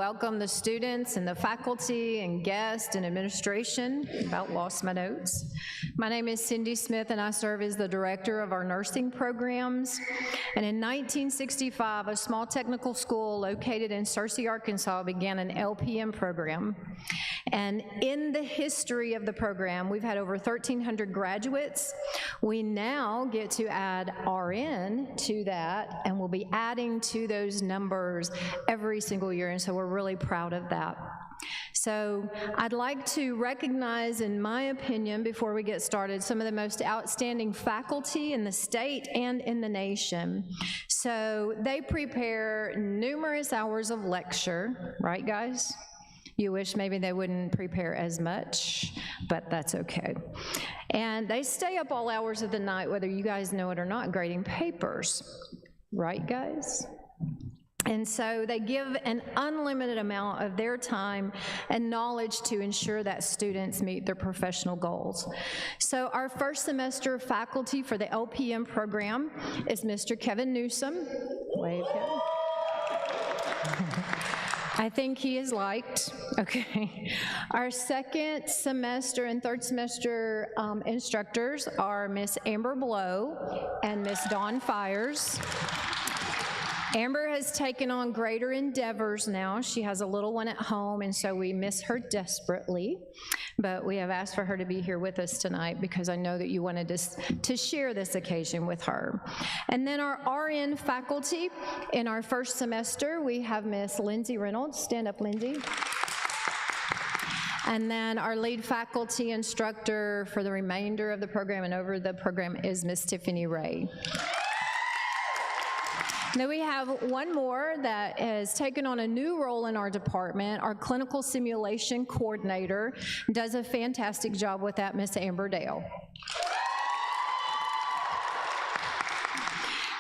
Welcome the students and the faculty and guests and administration. About lost my notes. My name is Cindy Smith and I serve as the director of our nursing programs. And in 1965, a small technical school located in Searcy, Arkansas began an LPN program. And in the history of the program, we've had over 1,300 graduates. We now get to add RN to that, and we'll be adding to those numbers every single year, and so we're really proud of that. So I'd like to recognize, in my opinion, before we get started, some of the most outstanding faculty in the state and in the nation. So they prepare numerous hours of lecture, right guys? You wish maybe they wouldn't prepare as much, but that's okay. And they stay up all hours of the night, whether you guys know it or not, grading papers, right guys? And so they give an unlimited amount of their time and knowledge to ensure that students meet their professional goals. So our first semester faculty for the LPN program is Mr. Kevin Newsom. Wave, Kevin. I think he is liked, okay. Our second semester and third semester instructors are Miss Amber Blow and Miss Dawn Fires. Amber has taken on greater endeavors now. She has a little one at home, and so we miss her desperately. But we have asked for her to be here with us tonight because I know that you wanted to share this occasion with her. And then our RN faculty in our first semester, we have Miss Lindsay Reynolds. Stand up, Lindsay. And then our lead faculty instructor for the remainder of the program and over the program is Miss Tiffany Ray. Now we have one more that has taken on a new role in our department. Our clinical simulation coordinator does a fantastic job with that, Miss Amber Dale.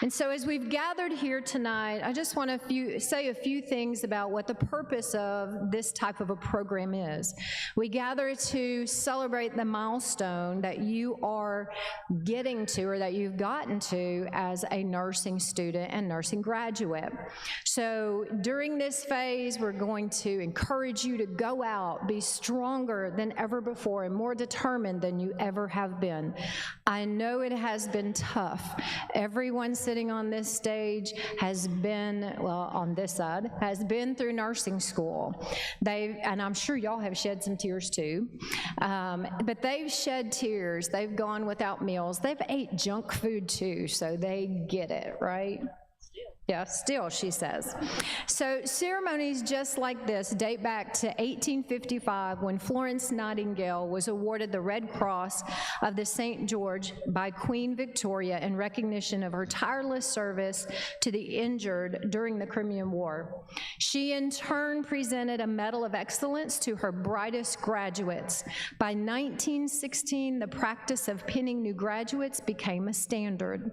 And so as we've gathered here tonight, I just want to say a few things about what the purpose of this type of a program is. We gather to celebrate the milestone that you are getting to or that you've gotten to as a nursing student and nursing graduate. So during this phase, we're going to encourage you to go out, be stronger than ever before and more determined than you ever have been. I know it has been tough. Everyone sitting on this stage has been, well, on this side, has been through nursing school. And I'm sure y'all have shed some tears too, but they've shed tears. They've gone without meals. They've ate junk food too, so they get it, right? Yeah, still, she says. So ceremonies just like this date back to 1855 when Florence Nightingale was awarded the Red Cross of the St. George by Queen Victoria in recognition of her tireless service to the injured during the Crimean War. She in turn presented a Medal of Excellence to her brightest graduates. By 1916, the practice of pinning new graduates became a standard.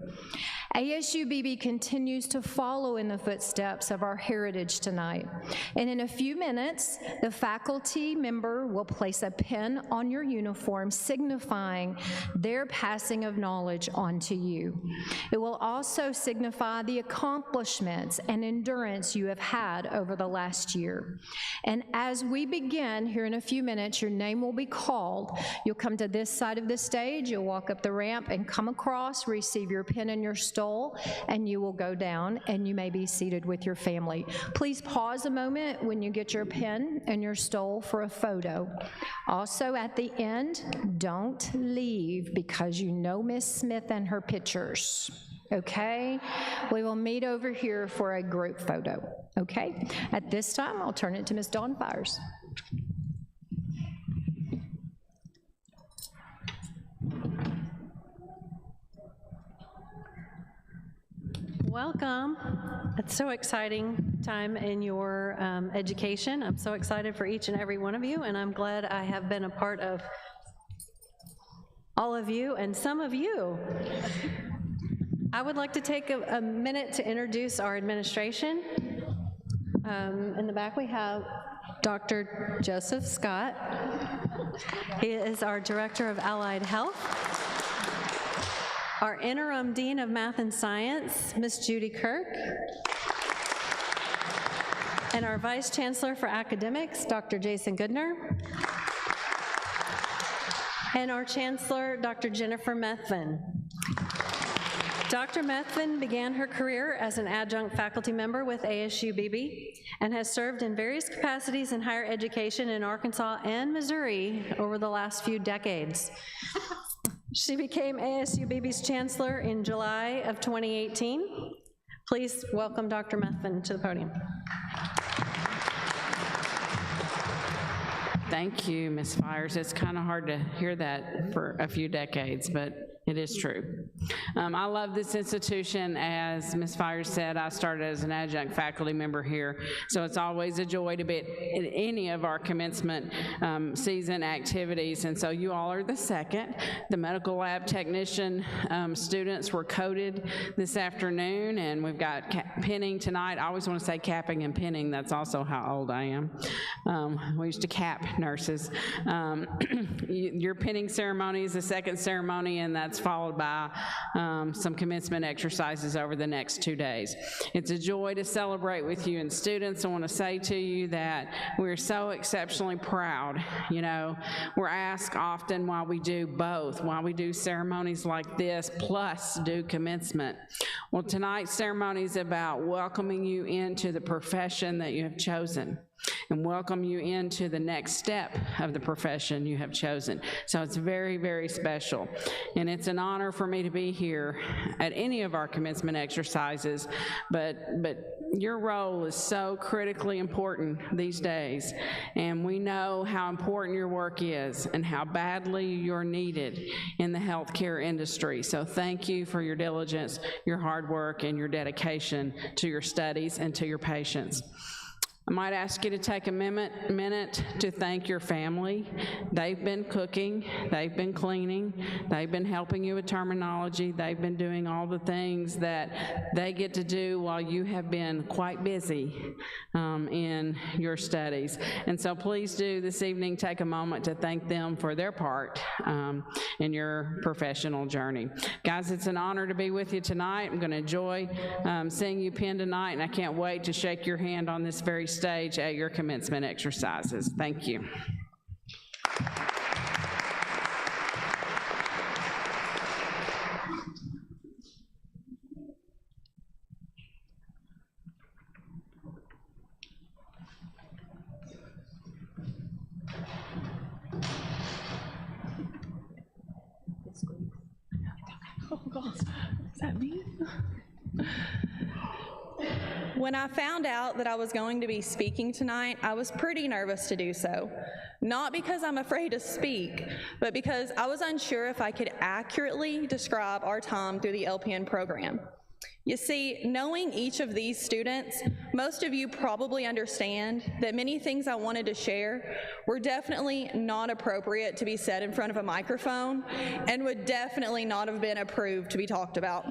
ASU-Beebe continues to follow in the footsteps of our heritage tonight. And in a few minutes, the faculty member will place a pin on your uniform signifying their passing of knowledge on to you. It will also signify the accomplishments and endurance you have had over the last year. And as we begin here in a few minutes, your name will be called. You'll come to this side of the stage, you'll walk up the ramp and come across, receive your pin and your stole, and you will go down and you may be seated with your family. Please pause a moment when you get your pen and your stole for a photo. Also at the end, don't leave because you know Miss Smith and her pictures. Okay? We will meet over here for a group photo. Okay? At this time, I'll turn it to Miss Dawn Fires. Welcome. It's so exciting time in your education. I'm so excited for each and every one of you, and I'm glad I have been a part of all of you and some of you. I would like to take a minute to introduce our administration. In the back we have Dr. Joseph Scott. He is our Director of Allied Health. Our Interim Dean of Math and Science, Miss Judy Kirk. And our Vice Chancellor for Academics, Dr. Jason Goodner. And our Chancellor, Dr. Jennifer Methvin. Dr. Methvin began her career as an adjunct faculty member with ASU-Beebe and has served in various capacities in higher education in Arkansas and Missouri over the last few decades. She became ASU-Beebe's chancellor in July of 2018. Please welcome Dr. Methvin to the podium. Thank you, Ms. Fires. It's kind of hard to hear that for a few decades, but it is true. I love this institution. As Ms. Fires said, I started as an adjunct faculty member here, so it's always a joy to be at any of our commencement season activities, and so you all are the second. The medical lab technician students were coded this afternoon, and we've got pinning tonight. I always want to say capping and pinning. That's also how old I am. We used to cap nurses. Your pinning ceremony is the second ceremony, and that's followed by some commencement exercises over the next 2 days. It's a joy to celebrate with you and students. I want to say to you that we're so exceptionally proud. You know, we're asked often why we do both, why we do ceremonies like this plus do commencement. Well, tonight's ceremony is about welcoming you into the profession that you have chosen and welcome you into the next step of the profession you have chosen. So it's very, very special. And it's an honor for me to be here at any of our commencement exercises, but your role is so critically important these days, and we know how important your work is and how badly you're needed in the healthcare industry. So thank you for your diligence, your hard work, and your dedication to your studies and to your patients. I might ask you to take a minute to thank your family. They've been cooking, they've been cleaning, they've been helping you with terminology, they've been doing all the things that they get to do while you have been quite busy in your studies. And so please do this evening take a moment to thank them for their part in your professional journey. Guys, it's an honor to be with you tonight. I'm going to enjoy seeing you pin tonight, and I can't wait to shake your hand on this very stage at your commencement exercises. Thank you. Oh God, is that me? When I found out that I was going to be speaking tonight, I was pretty nervous to do so. Not because I'm afraid to speak, but because I was unsure if I could accurately describe our time through the LPN program. You see, knowing each of these students, most of you probably understand that many things I wanted to share were definitely not appropriate to be said in front of a microphone and would definitely not have been approved to be talked about.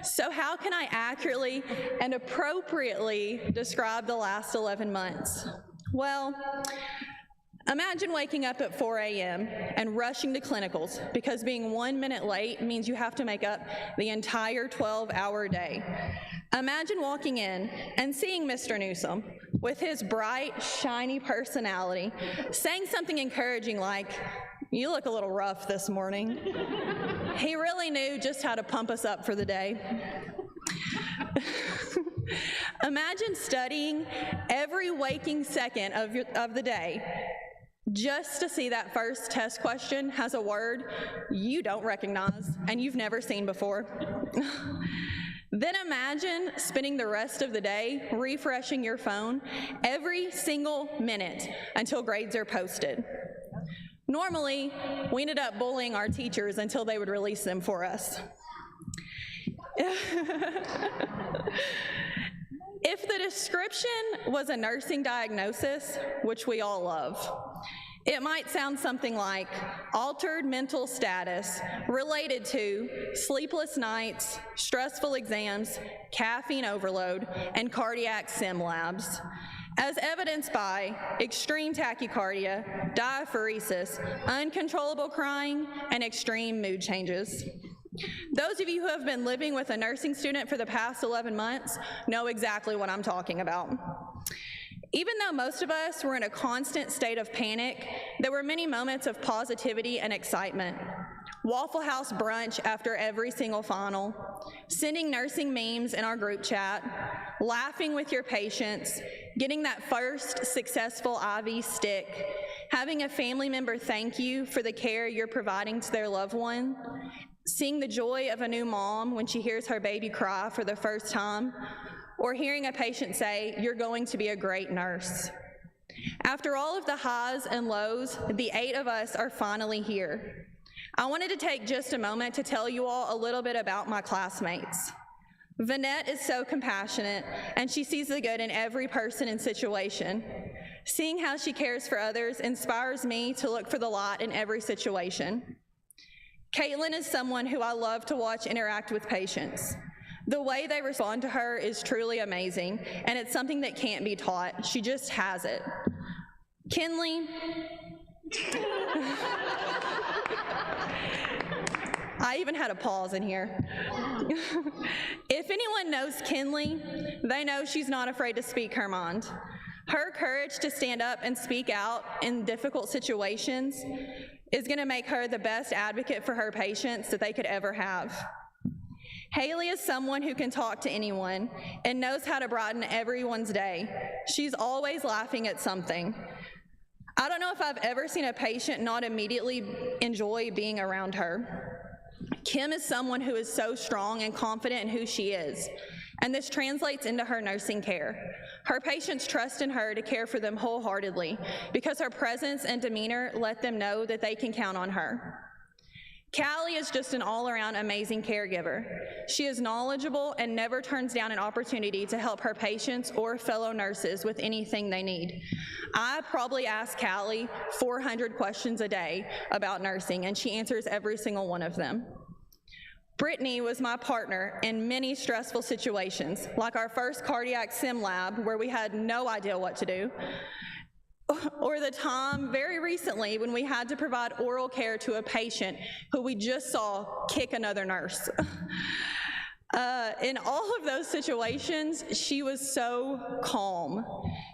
So how can I accurately and appropriately describe the last 11 months? Well, imagine waking up at 4 a.m. and rushing to clinicals because being 1 minute late means you have to make up the entire 12-hour day. Imagine walking in and seeing Mr. Newsom with his bright, shiny personality saying something encouraging like, "You look a little rough this morning." He really knew just how to pump us up for the day. Imagine studying every waking second of the day just to see that first test question has a word you don't recognize and you've never seen before. Then imagine spending the rest of the day refreshing your phone every single minute until grades are posted. Normally, we ended up bullying our teachers until they would release them for us. If the description was a nursing diagnosis, which we all love, it might sound something like altered mental status related to sleepless nights, stressful exams, caffeine overload, and cardiac sim labs, as evidenced by extreme tachycardia, diaphoresis, uncontrollable crying, and extreme mood changes. Those of you who have been living with a nursing student for the past 11 months know exactly what I'm talking about. Even though most of us were in a constant state of panic, there were many moments of positivity and excitement. Waffle House brunch after every single final, sending nursing memes in our group chat, laughing with your patients, getting that first successful IV stick, having a family member thank you for the care you're providing to their loved one, seeing the joy of a new mom when she hears her baby cry for the first time, or hearing a patient say, "You're going to be a great nurse." After all of the highs and lows, the 8 of us are finally here. I wanted to take just a moment to tell you all a little bit about my classmates. Vanette is so compassionate, and she sees the good in every person and situation. Seeing how she cares for others inspires me to look for the light in every situation. Caitlin is someone who I love to watch interact with patients. The way they respond to her is truly amazing, and it's something that can't be taught. She just has it. Kinley, I even had a pause in here. If anyone knows Kinley, they know she's not afraid to speak her mind. Her courage to stand up and speak out in difficult situations is going to make her the best advocate for her patients that they could ever have. Haley is someone who can talk to anyone and knows how to brighten everyone's day. She's always laughing at something. I don't know if I've ever seen a patient not immediately enjoy being around her. Kim is someone who is so strong and confident in who she is, and this translates into her nursing care. Her patients trust in her to care for them wholeheartedly because her presence and demeanor let them know that they can count on her. Callie is just an all-around amazing caregiver. She is knowledgeable and never turns down an opportunity to help her patients or fellow nurses with anything they need. I probably ask Callie 400 questions a day about nursing, and she answers every single one of them. Brittany was my partner in many stressful situations, like our first cardiac sim lab where we had no idea what to do, or the time very recently when we had to provide oral care to a patient who we just saw kick another nurse. In all of those situations, she was so calm.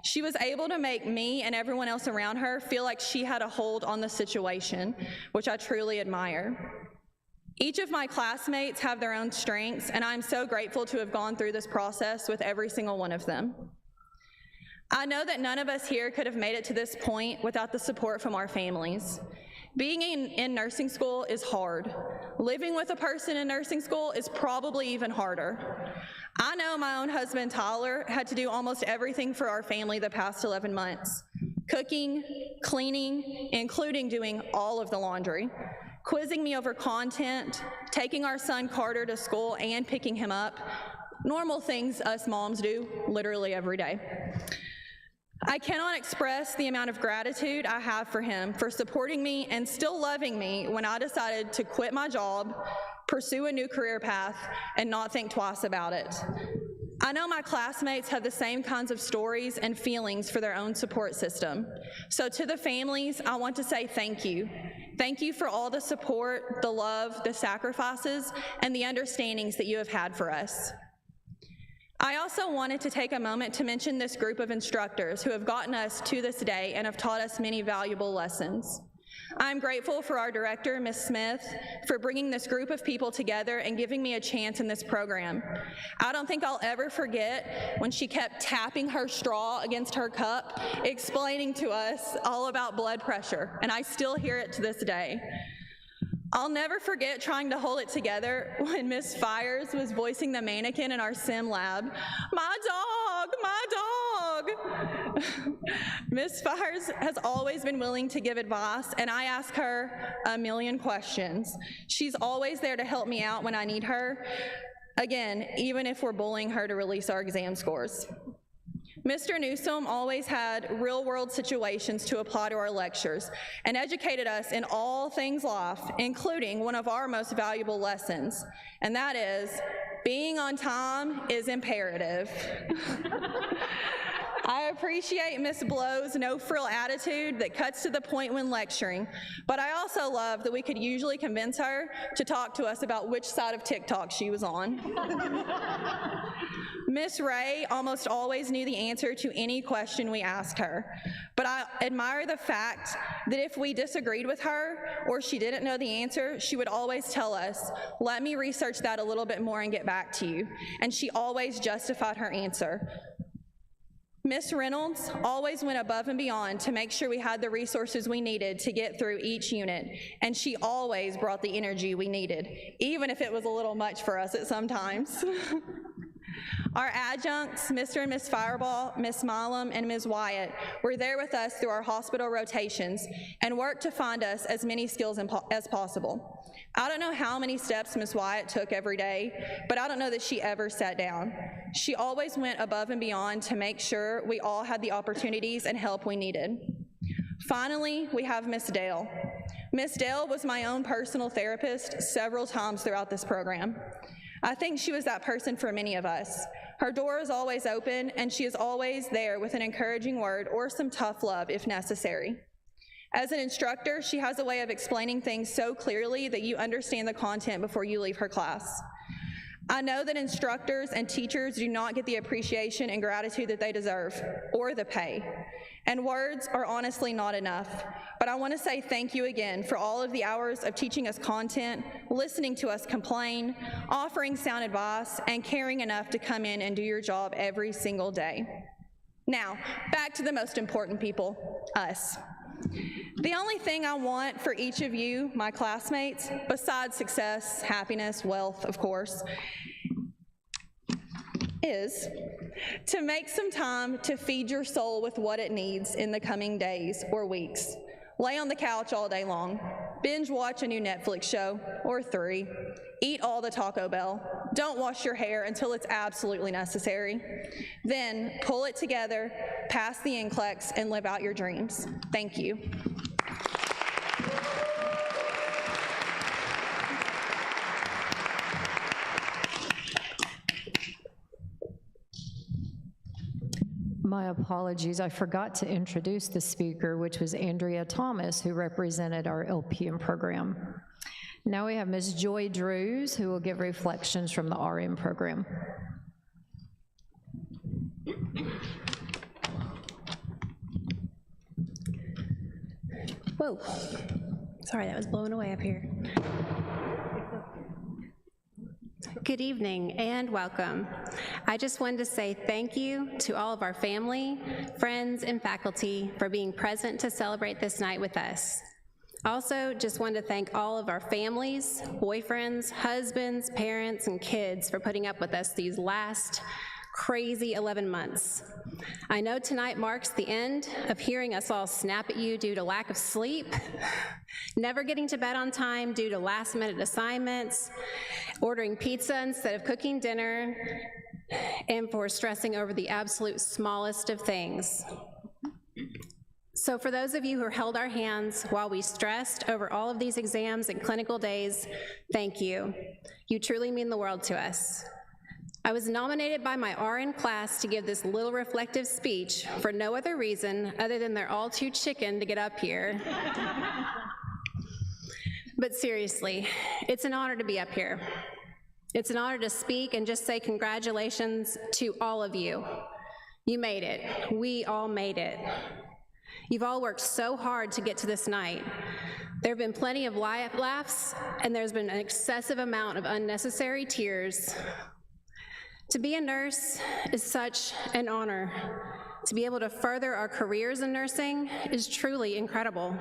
She was able to make me and everyone else around her feel like she had a hold on the situation, which I truly admire. Each of my classmates have their own strengths, and I'm so grateful to have gone through this process with every single one of them. I know that none of us here could have made it to this point without the support from our families. Being in nursing school is hard. Living with a person in nursing school is probably even harder. I know my own husband, Tyler, had to do almost everything for our family the past 11 months. Cooking, cleaning, including doing all of the laundry, quizzing me over content, taking our son Carter to school and picking him up. Normal things us moms do literally every day. I cannot express the amount of gratitude I have for him for supporting me and still loving me when I decided to quit my job, pursue a new career path, and not think twice about it. I know my classmates have the same kinds of stories and feelings for their own support system. So to the families, I want to say thank you. Thank you for all the support, the love, the sacrifices, and the understandings that you have had for us. I also wanted to take a moment to mention this group of instructors who have gotten us to this day and have taught us many valuable lessons. I'm grateful for our director, Ms. Smith, for bringing this group of people together and giving me a chance in this program. I don't think I'll ever forget when she kept tapping her straw against her cup, explaining to us all about blood pressure, and I still hear it to this day. I'll never forget trying to hold it together when Miss Fires was voicing the mannequin in our sim lab. My dog, my dog. Miss Fires has always been willing to give advice, and I ask her a million questions. She's always there to help me out when I need her, again, even if we're bullying her to release our exam scores. Mr. Newsom always had real-world situations to apply to our lectures and educated us in all things life, including one of our most valuable lessons, and that is, being on time is imperative. I appreciate Miss Blow's no-frill attitude that cuts to the point when lecturing, but I also love that we could usually convince her to talk to us about which side of TikTok she was on. Miss Ray almost always knew the answer to any question we asked her, but I admire the fact that if we disagreed with her or she didn't know the answer, she would always tell us, "Let me research that a little bit more and get back to you," and she always justified her answer. Miss Reynolds always went above and beyond to make sure we had the resources we needed to get through each unit, and she always brought the energy we needed, even if it was a little much for us at some times. Our adjuncts, Mr. and Miss Fireball, Miss Milam, and Ms. Wyatt, were there with us through our hospital rotations and worked to find us as many skills as possible. I don't know how many steps Miss Wyatt took every day, but I don't know that she ever sat down. She always went above and beyond to make sure we all had the opportunities and help we needed. Finally, we have Miss Dale. Miss Dale was my own personal therapist several times throughout this program. I think she was that person for many of us. Her door is always open, and she is always there with an encouraging word or some tough love if necessary. As an instructor, she has a way of explaining things so clearly that you understand the content before you leave her class. I know that instructors and teachers do not get the appreciation and gratitude that they deserve, or the pay, and words are honestly not enough. But I want to say thank you again for all of the hours of teaching us content, listening to us complain, offering sound advice, and caring enough to come in and do your job every single day. Now, back to the most important people, us. The only thing I want for each of you, my classmates, besides success, happiness, wealth, of course, is to make some time to feed your soul with what it needs in the coming days or weeks. Lay on the couch all day long, binge watch a new Netflix show, or 3, eat all the Taco Bell, don't wash your hair until it's absolutely necessary, then pull it together, pass the NCLEX, and live out your dreams. Thank you. My apologies, I forgot to introduce the speaker, which was Andrea Thomas, who represented our LPN program. Now we have Ms. Joy Drews, who will give reflections from the RN program. Whoa, sorry, that was blowing away up here. Good evening and welcome. I just wanted to say thank you to all of our family, friends, and faculty for being present to celebrate this night with us. Also, just wanted to thank all of our families, boyfriends, husbands, parents, and kids for putting up with us these last crazy 11 months. I know tonight marks the end of hearing us all snap at you due to lack of sleep, never getting to bed on time due to last-minute assignments, ordering pizza instead of cooking dinner, and for stressing over the absolute smallest of things. So for those of you who held our hands while we stressed over all of these exams and clinical days, thank you. You truly mean the world to us. I was nominated by my RN class to give this little reflective speech for no other reason other than they're all too chicken to get up here. But seriously, it's an honor to be up here. It's an honor to speak and just say congratulations to all of you. You made it. We all made it. You've all worked so hard to get to this night. There have been plenty of laughs, and there's been an excessive amount of unnecessary tears. To be a nurse is such an honor. To be able to further our careers in nursing is truly incredible.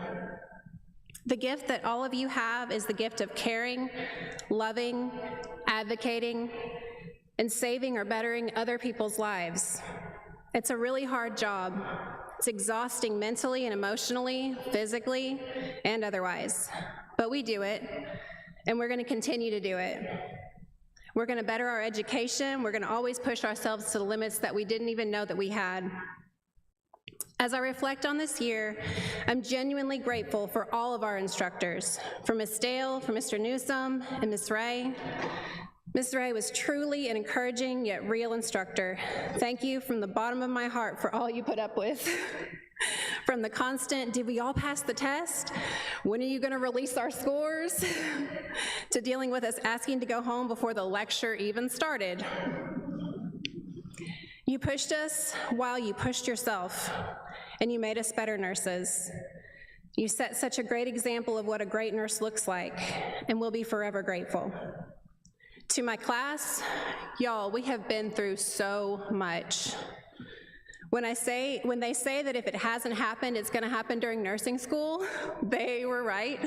The gift that all of you have is the gift of caring, loving, advocating, and saving or bettering other people's lives. It's a really hard job. It's exhausting mentally and emotionally, physically, and otherwise. But we do it, and we're going to continue to do it. We're going to better our education. We're going to always push ourselves to the limits that we didn't even know that we had. As I reflect on this year, I'm genuinely grateful for all of our instructors, for Ms. Dale, for Mr. Newsom, and Ms. Ray. Ms. Ray was truly an encouraging yet real instructor. Thank you from the bottom of my heart for all you put up with. From the constant, did we all pass the test? When are you going to release our scores? To dealing with us asking to go home before the lecture even started. You pushed us while you pushed yourself, and you made us better nurses. You set such a great example of what a great nurse looks like, and we'll be forever grateful. To my class, y'all, we have been through so much. When they say that if it hasn't happened, it's gonna happen during nursing school, they were right.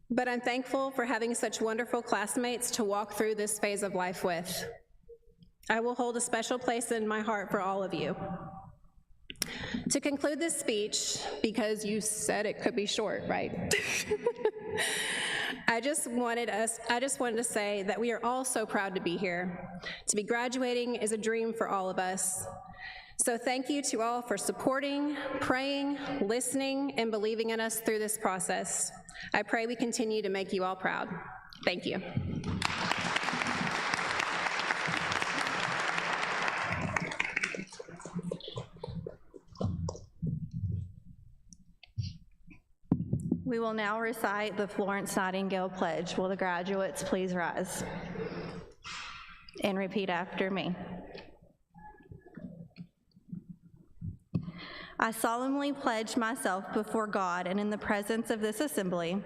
But I'm thankful for having such wonderful classmates to walk through this phase of life with. I will hold a special place in my heart for all of you. To conclude this speech, because you said it could be short, right? I just wanted to say that we are all so proud to be here. To be graduating is a dream for all of us. So thank you to all for supporting, praying, listening, and believing in us through this process. I pray we continue to make you all proud. Thank you. We will now recite the Florence Nightingale Pledge. Will the graduates please rise and repeat after me? I solemnly pledge myself before God and in the presence of this assembly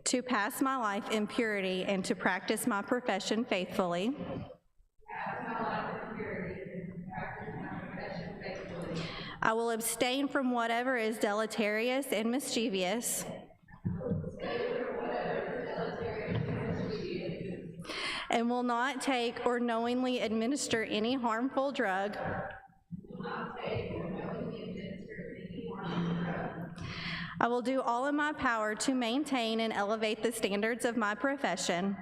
to pass my life in purity and to practice my profession faithfully. I will abstain from whatever is deleterious and mischievous. And will not take or knowingly administer any harmful drug. I will do all in my power to maintain and elevate the standards of my profession.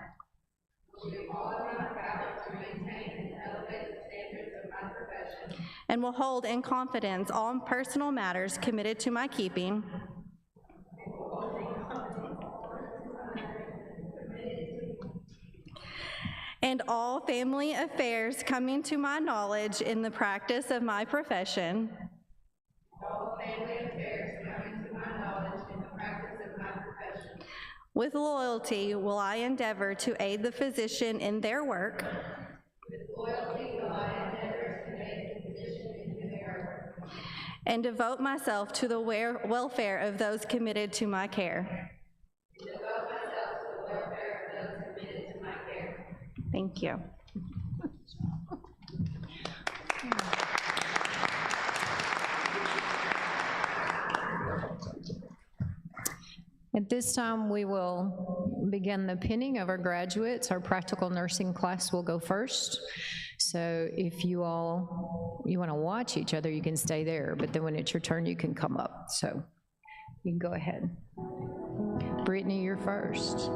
And will hold in confidence all personal matters committed to my keeping. And all family affairs coming to my knowledge in the practice of my profession. With loyalty will I endeavor to aid the physician in their work. And devote myself to the welfare of those committed to my care. Thank you. At this time, we will begin the pinning of our graduates. Our practical nursing class will go first. So if you want to watch each other, you can stay there, but then when it's your turn, you can come up. So you can go ahead. Brittany, you're first.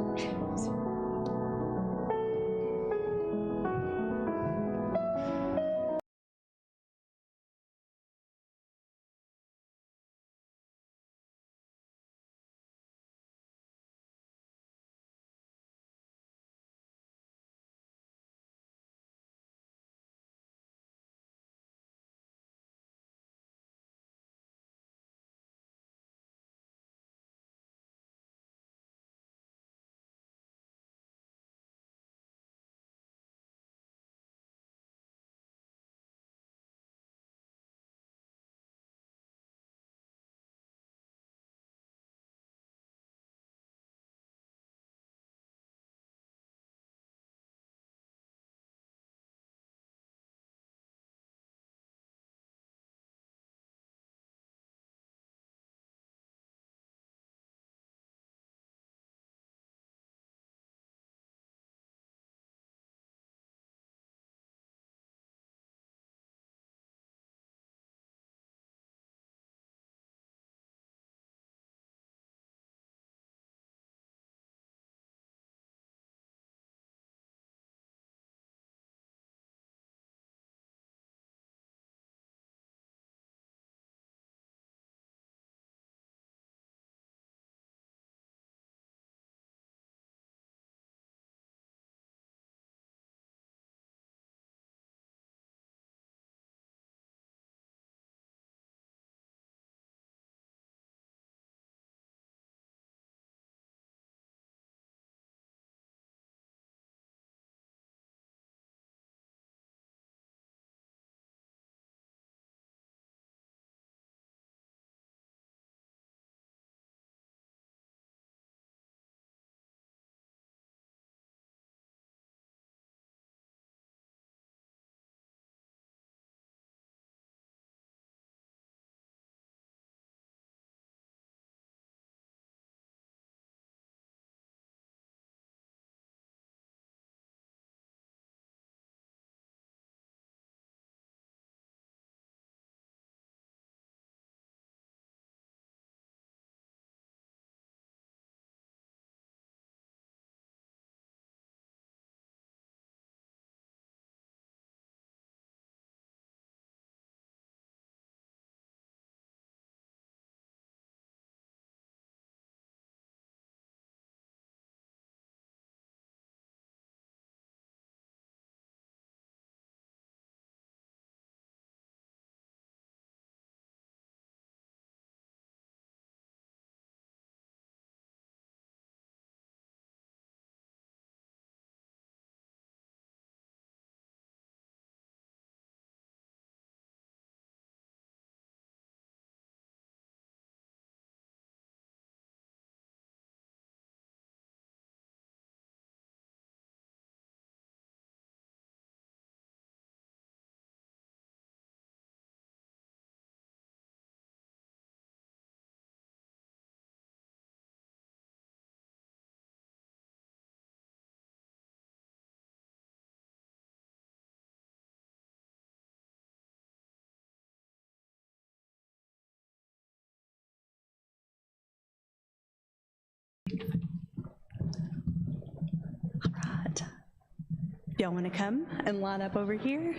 Y'all want to come and line up over here?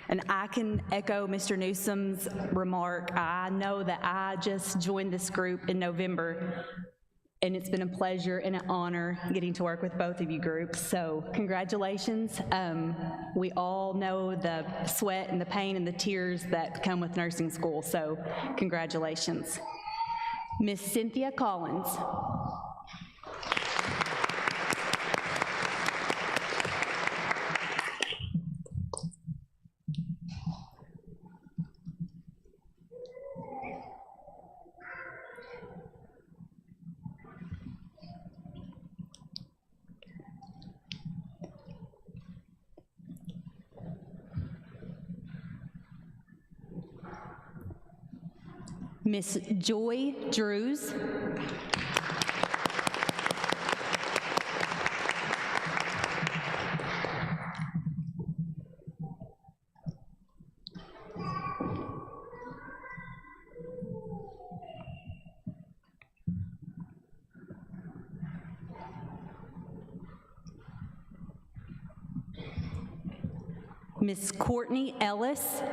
And I can echo Mr. Newsom's remark. I know that I just joined this group in November, and it's been a pleasure and an honor getting to work with both of you groups, so congratulations. We all know the sweat and the pain and the tears that come with nursing school, so congratulations. Miss Cynthia Collins. Miss Joy Drews. Miss Courtney Ellis.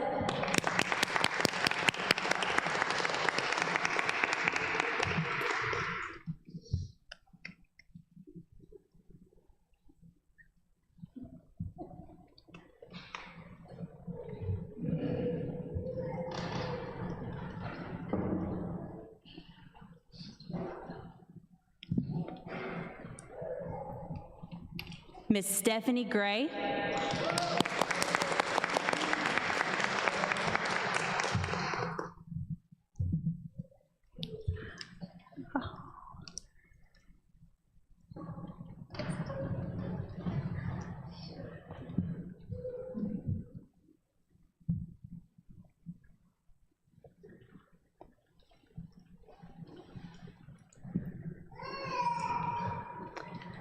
Miss Stephanie Gray.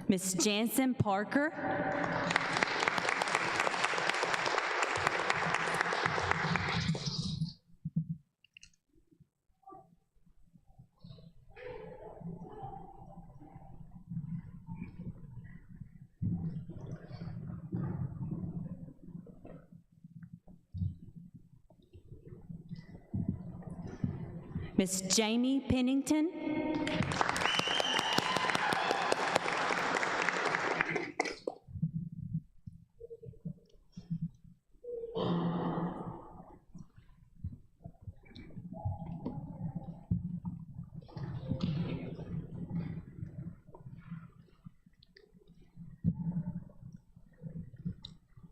Miss Jansen Parker. Miss Jamie Pennington.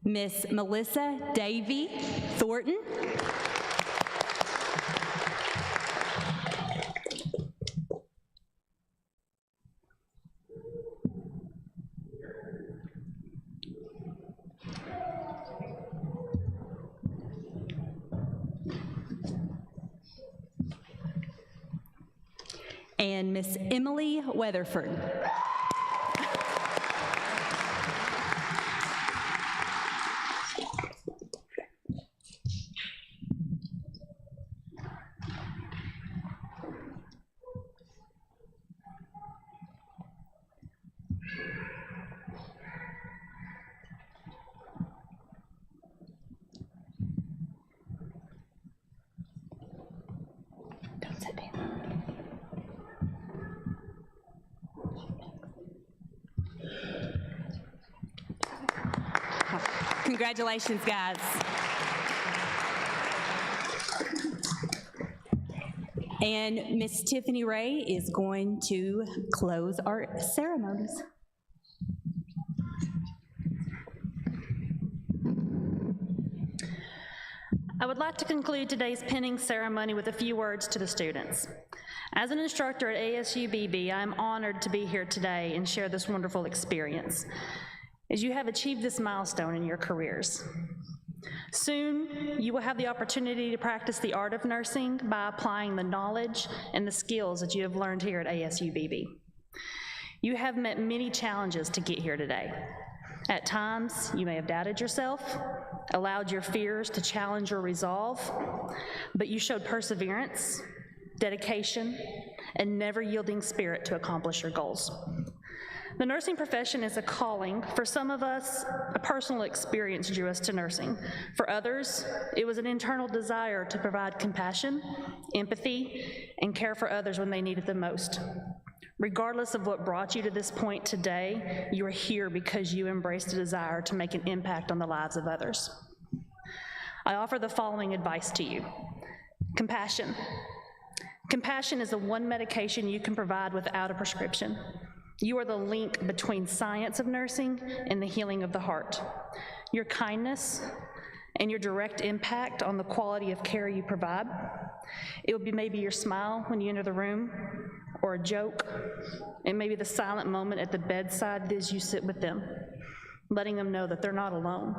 Miss Melissa Davy Thornton. And Miss Emily Weatherford. Don't sit down. Congratulations, guys. And Miss Tiffany Ray is going to close our ceremonies. I would like to conclude today's pinning ceremony with a few words to the students. As an instructor at ASU-Beebe, I am honored to be here today and share this wonderful experience, as you have achieved this milestone in your careers. Soon, you will have the opportunity to practice the art of nursing by applying the knowledge and the skills that you have learned here at ASU-Beebe. You have met many challenges to get here today. At times, you may have doubted yourself, allowed your fears to challenge your resolve, but you showed perseverance, dedication, and never yielding spirit to accomplish your goals. The nursing profession is a calling. For some of us, a personal experience drew us to nursing. For others, it was an internal desire to provide compassion, empathy, and care for others when they needed the most. Regardless of what brought you to this point today, you are here because you embraced a desire to make an impact on the lives of others. I offer the following advice to you. Compassion. Compassion is the one medication you can provide without a prescription. You are the link between science of nursing and the healing of the heart. Your kindness and your direct impact on the quality of care you provide. It will be maybe your smile when you enter the room, or a joke. It may be the silent moment at the bedside as you sit with them, letting them know that they're not alone.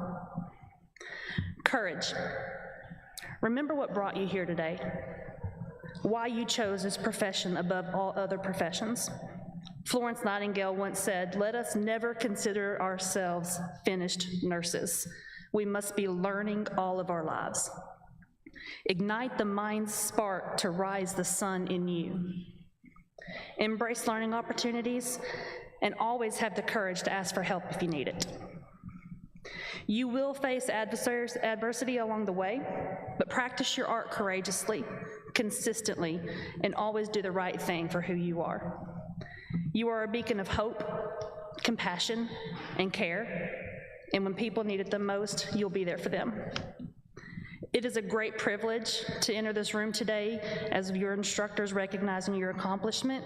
Courage. Remember what brought you here today, why you chose this profession above all other professions. Florence Nightingale once said, "Let us never consider ourselves finished nurses. We must be learning all of our lives." Ignite the mind's spark to rise the sun in you. Embrace learning opportunities and always have the courage to ask for help if you need it. You will face adversity along the way, but practice your art courageously, consistently, and always do the right thing for who you are. You are a beacon of hope, compassion, and care, and when people need it the most, you'll be there for them. It is a great privilege to enter this room today as your instructors recognizing your accomplishment,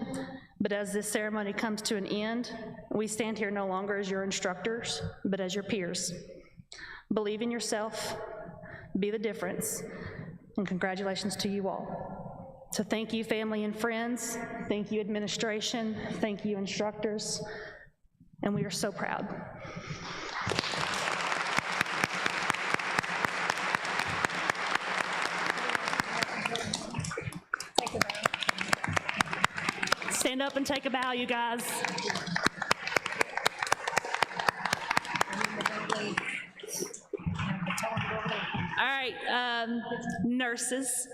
but as this ceremony comes to an end, we stand here no longer as your instructors, but as your peers. Believe in yourself, be the difference, and congratulations to you all. So thank you, family and friends, thank you, administration, thank you, instructors, and we are so proud. Stand up and take a bow, you guys. All right, nurses,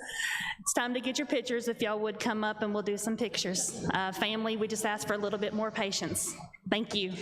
it's time to get your pictures. If y'all would come up and we'll do some pictures. Family, we just ask for a little bit more patience. Thank you.